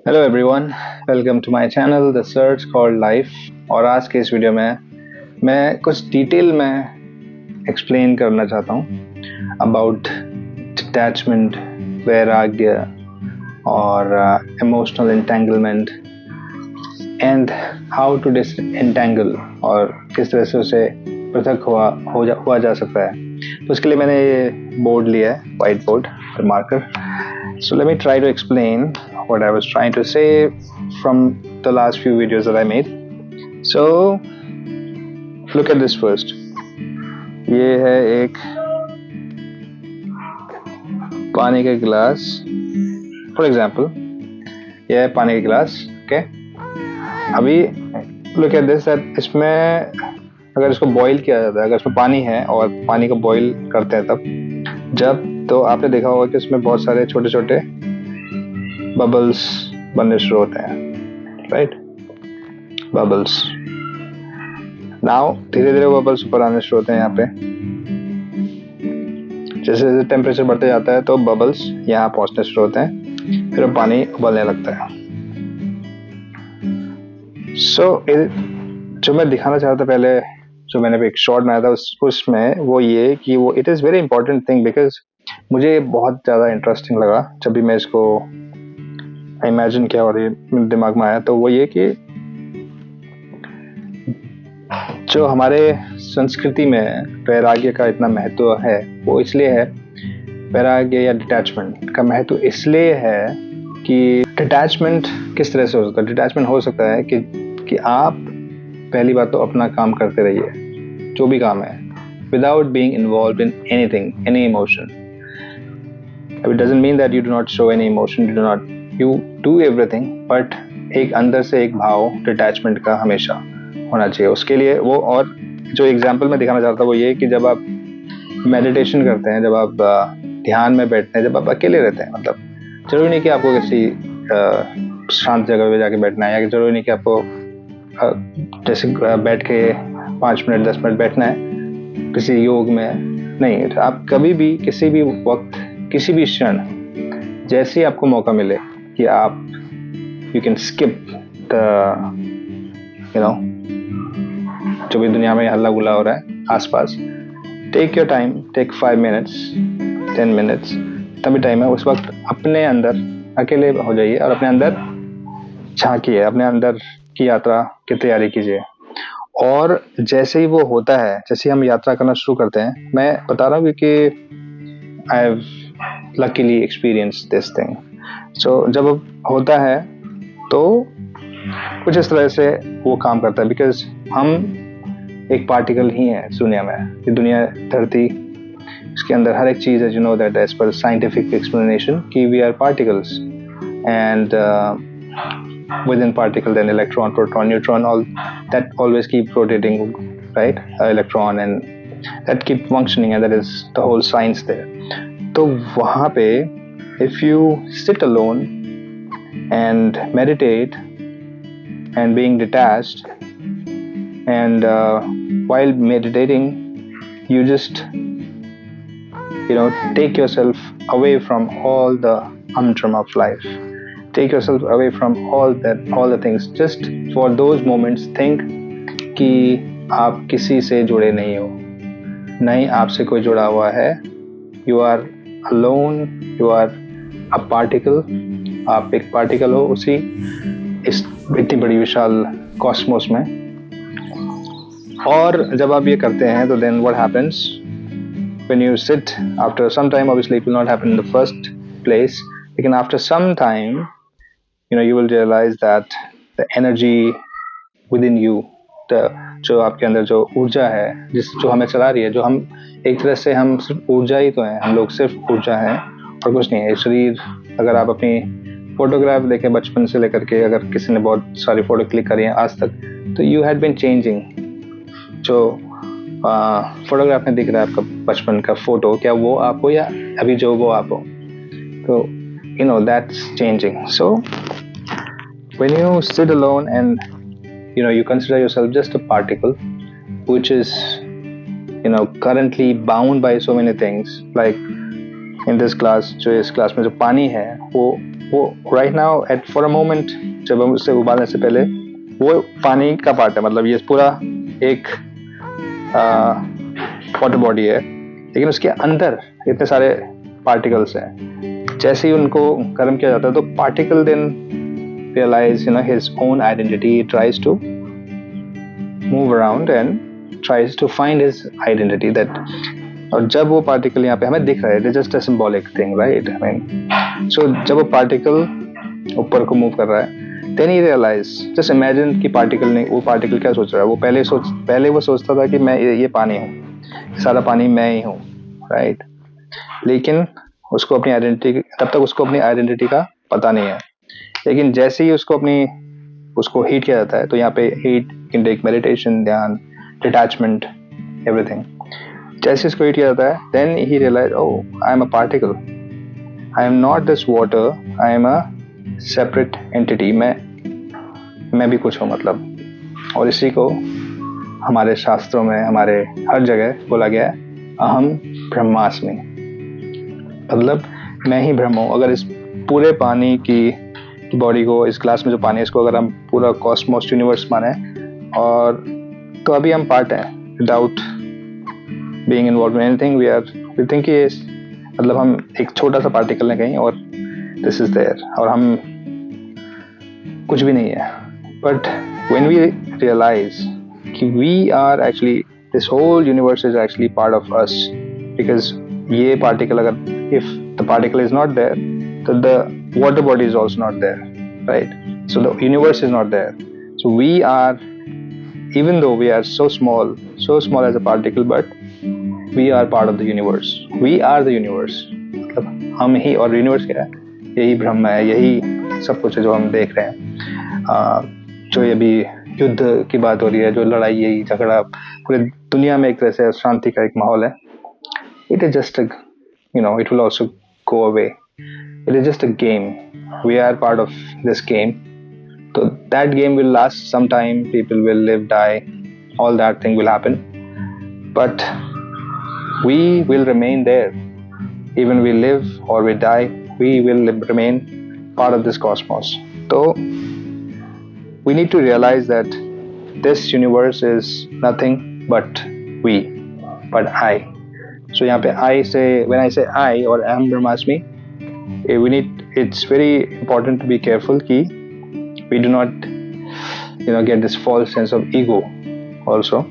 Hello everyone, welcome to my channel the search called life. और आज के इस वीडियो में मैं कुछ डिटेल में एक्सप्लेन करना चाहता हूँ अबाउट डिटैचमेंट, वैराग्य और emotional entanglement and how to disentangle, और किस तरह से उसे पृथक हुआ जा सकता है। तो उसके लिए मैंने ये बोर्ड लिया है, वाइट बोर्ड और marker. So let me try to explain what I was trying to say from the last few videos that I made. So look at this first. ये है एक पानी का गिलास. For example, ये है पानी का गिलास. Okay. अभी look at this that इसमें अगर इसको बॉईल किया जाता है, अगर इसमें पानी है और पानी को बॉईल करते हैं जब तो आपने देखा होगा कि इसमें बहुत सारे छोटे छोटे बबल्स बनने शुरू होते हैं, राइट? बबल्स. नाउ धीरे धीरे बबल्स ऊपर आने शुरू होते हैं. यहाँ पे जैसे जैसे टेम्परेचर बढ़ते जाता है तो बबल्स यहाँ पहुंचने शुरू होते हैं, फिर पानी उबलने लगता है. जो मैं दिखाना चाह रहा था पहले, जो मैंने एक शॉर्ट बनाया था उसमें वो ये कि वो it is very important thing, because मुझे बहुत ज़्यादा इंटरेस्टिंग लगा जब भी मैं इसको इमेजिन किया और ये मेरे दिमाग में आया. तो वो ये कि जो हमारे संस्कृति में वैराग्य का इतना महत्व है वो इसलिए है, वैराग्य या डिटैचमेंट का महत्व इसलिए है कि डिटैचमेंट किस तरह से हो सकता है. डिटैचमेंट हो सकता है कि आप पहली बात तो अपना काम करते रहिए, जो भी काम है, without being involved in anything, any emotion. It doesn't mean that you do not show any emotion, you do everything, but एक अंदर से एक भाव डिटैचमेंट का हमेशा होना चाहिए. उसके लिए वो, और जो एग्जाम्पल मैं दिखाना चाहता हूँ वो ये कि जब आप मेडिटेशन करते हैं, जब आप ध्यान में बैठते हैं, जब आप अकेले रहते हैं, मतलब जरूरी नहीं कि आपको किसी शांत जगह पे जाके बैठना है, या जरूरी नहीं कि आपको जैसे बैठ के 5 मिनट 10 मिनट बैठना है किसी योग में. नहीं, आप कभी भी किसी भी वक्त किसी भी क्षण जैसे ही आपको मौका मिले कि आप यू कैन स्किप द जो भी दुनिया में हल्ला गुल्ला हो रहा है आसपास, take your time, take 5 minutes 10 minutes, तभी टाइम है. उस वक्त अपने अंदर अकेले हो जाइए और अपने अंदर झांकिए, अपने अंदर की यात्रा की तैयारी कीजिए. और जैसे ही वो होता है, जैसे ही हम यात्रा करना शुरू करते हैं, मैं बता रहा हूँ क्योंकि I have luckily experienced this thing. So जब होता है तो कुछ इस तरह से वो काम करता है, बिकॉज हम एक पार्टिकल ही हैं इस दुनिया में. ये दुनिया, धरती, इसके अंदर हर एक चीज़ है. You know that as per scientific explanation कि we are particles, and within particle then electron, proton, neutron, all that always keep rotating, right? Electron, and that keep functioning, and that is the whole science there. तो वहाँ पे if you sit alone and meditate and being detached, and while meditating you just take yourself away from all the humdrum of life, take yourself away from all the things. Just for those moments think कि आप किसी से जुड़े नहीं हो, नहीं आपसे कोई जुड़ा हुआ है. You are alone, you are a particle. आप एक पार्टिकल हो उसी इस इतनी बड़ी विशाल कॉस्मोस में. और जब आप ये करते हैं तो then what happens when you sit, after some time, obviously it will not happen in the first place, लेकिन after some time you will realize that the energy within you, जो आपके अंदर जो ऊर्जा है, जो हमें चला रही है, जो हम एक तरह से हम सिर्फ ऊर्जा ही तो हैं, हम लोग सिर्फ ऊर्जा हैं और कुछ नहीं है. शरीर, अगर आप अपनी फोटोग्राफ देखें बचपन से लेकर के, अगर किसी ने बहुत सारी फोटो क्लिक करी हैं आज तक, तो यू हैड बीन चेंजिंग. जो फोटोग्राफ में दिख रहा है आपका बचपन का फोटो, क्या वो आप हो या अभी जो वो आप हो? तो that's changing. So when you sit alone and you consider yourself just a particle which is currently bound by so many things, like in this class, जो इस क्लास में जो पानी है वो right now at for a moment, जब हम उससे उबालने से पहले वो पानी का पार्ट है, मतलब ये पूरा एक वाटर बॉडी है, लेकिन उसके अंदर इतने सारे पार्टिकल्स हैं। जैसे ही उनको गर्म किया जाता है तो particle then realize his own identity, tries to move around and tries to find his identity that, और जब वो पार्टिकल यहाँ पे हमें दिख रहा है, it just a symbolic thing, right? I mean so जब वो पार्टिकल ऊपर को मूव कर रहा है, then he realize, just imagine कि वो पार्टिकल क्या सोच रहा है। वो पहले वो सोचता था कि मैं ये पानी हूँ, सारा पानी मैं ही हूँ, राइट? लेकिन उसको अपनी आइडेंटिटी, तब तक उसको अपनी आइडेंटिटी का पता नहीं है। लेकिन जैसे ही उसको हीट किया जाता है, तो यहाँ पे heat can take meditation, dhyan, detachment, everything. जैसे इसको हीट किया जाता है, then he realize, oh I am a particle, I am not this water, I am a separate entity, मैं भी कुछ हूँ मतलब। और इसी को हमारे शास्त्रों में, हमारे हर जगह बोला गया है, अहम ब्रह्मास्मि, मतलब मैं ही ब्रह्म हूँ। अगर इस पूरे पानी की बॉडी को, इस ग्लास में जो पानी है, इसको अगर हम पूरा कॉस्मोस यूनिवर्स माने, और तो अभी हम पार्ट हैं, without being involve in anything, we think कि मतलब हम एक छोटा सा पार्टिकल है कहीं, और दिस इज देयर, और हम कुछ भी नहीं है। बट व्हेन वी रियलाइज कि we are actually, this whole universe is actually part of us, because ये पार्टिकल, अगर if the particle is not there, तो the water body is also not there, right? So the universe is not there. So we are, even though we are so small as a particle, but we are part of the universe. We are the universe. मतलब हम ही, और universe क्या है? यही ब्रह्म है, यही सब कुछ है जो हम देख रहे हैं। जो ये भी युद्ध की बात हो रही है, जो लड़ाई, यही झगड़ा पूरे दुनिया में एक तरह से शांति का एक माहौल है, it is just a, it will also go away. It is just a game. We are part of this game. So that game will last some time. People will live, die. All that thing will happen. But we will remain there. Even we live or we die, we will remain part of this cosmos. So we need to realize that this universe is nothing but we, but I. So यहाँ पे I say, when I say I or Aham Brahmasmi, it's very important to be careful कि we do not get this false sense of ego also.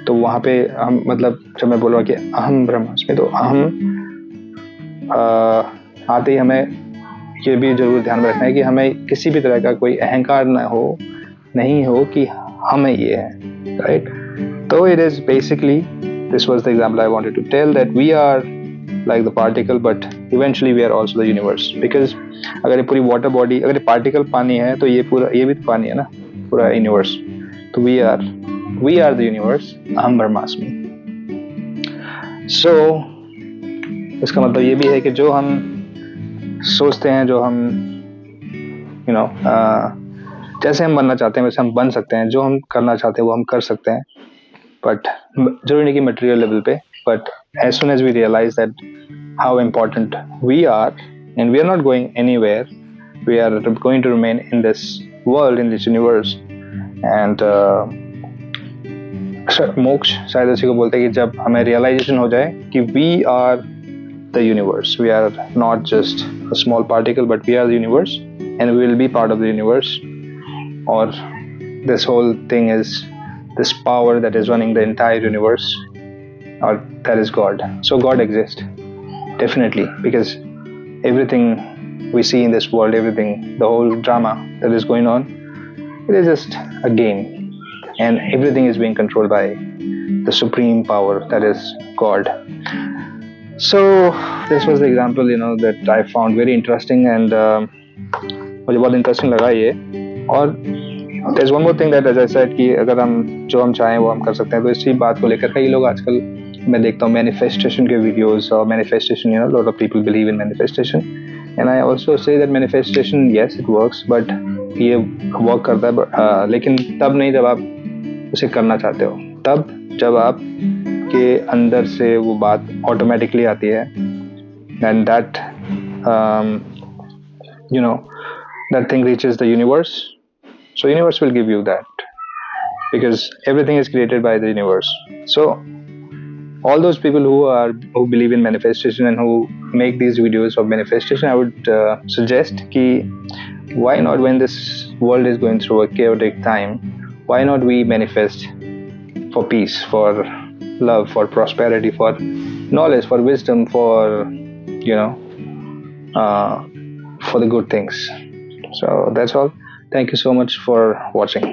तो वहाँ पे हम, मतलब जब मैं बोल रहा हूँ कि अहम ब्रह्मास्मि, तो अहम आते ही हमें ये भी जरूर ध्यान में रखना है कि हमें किसी भी तरह का कोई अहंकार नहीं हो कि हमें ये है, राइट? तो it is basically, this was the example I wanted to tell, that we are like the particle, but eventually we are also the universe. Because अगर ये पूरी वाटर बॉडी, अगर ये पार्टिकल पानी है, तो ये भी तो पानी है ना, पूरा यूनिवर्स। तो we are the universe, अहम ब्रह्मास्मि। So इसका मतलब ये भी है कि जो हम सोचते हैं, जो हम जैसे हम बनना चाहते हैं वैसे हम बन सकते हैं, जो हम करना चाहते हैं वो हम कर सकते हैं, बट जरूरी नहीं कि मटेरियल लेवल पे। But as soon as we realize that how important we are, and we are not going anywhere, we are going to remain in this world, in this universe, and मोक्ष शायद उसी को बोलते हैं कि जब हमें realization हो जाए कि we are the universe, we are not just a small particle, but we are the universe, and we will be part of the universe. Or this whole thing is this power that is running the entire universe, or that is God. So God exists, definitely, because everything we see in this world, everything, the whole drama that is going on, it is just a game, and everything is being controlled by the supreme power, that is God. So this was the example that I found very interesting, and मुझे बहुत interesting लगा ये। और there's one more thing that, as I said, कि अगर हम जो हम चाहें वो हम कर सकते हैं। तो इसी बात को लेकर कई लोग आजकल मैं देखता हूँ मैनिफेस्टेशन के वीडियोस, और manifestation, lot of people believe in manifestation, and I also say that manifestation, yes, it works, but ये वर्क करता है, लेकिन तब नहीं जब आप उसे करना चाहते हो, तब जब आप के अंदर से वो बात ऑटोमेटिकली आती है and that um, you know that thing reaches the universe, so universe will give you that, because everything is created by the universe. So all those people who believe in manifestation and who make these videos of manifestation, I would suggest ki why not, when this world is going through a chaotic time, why not we manifest for peace, for love, for prosperity, for knowledge, for wisdom, for you know uh, for the good things. So that's all. Thank you so much for watching.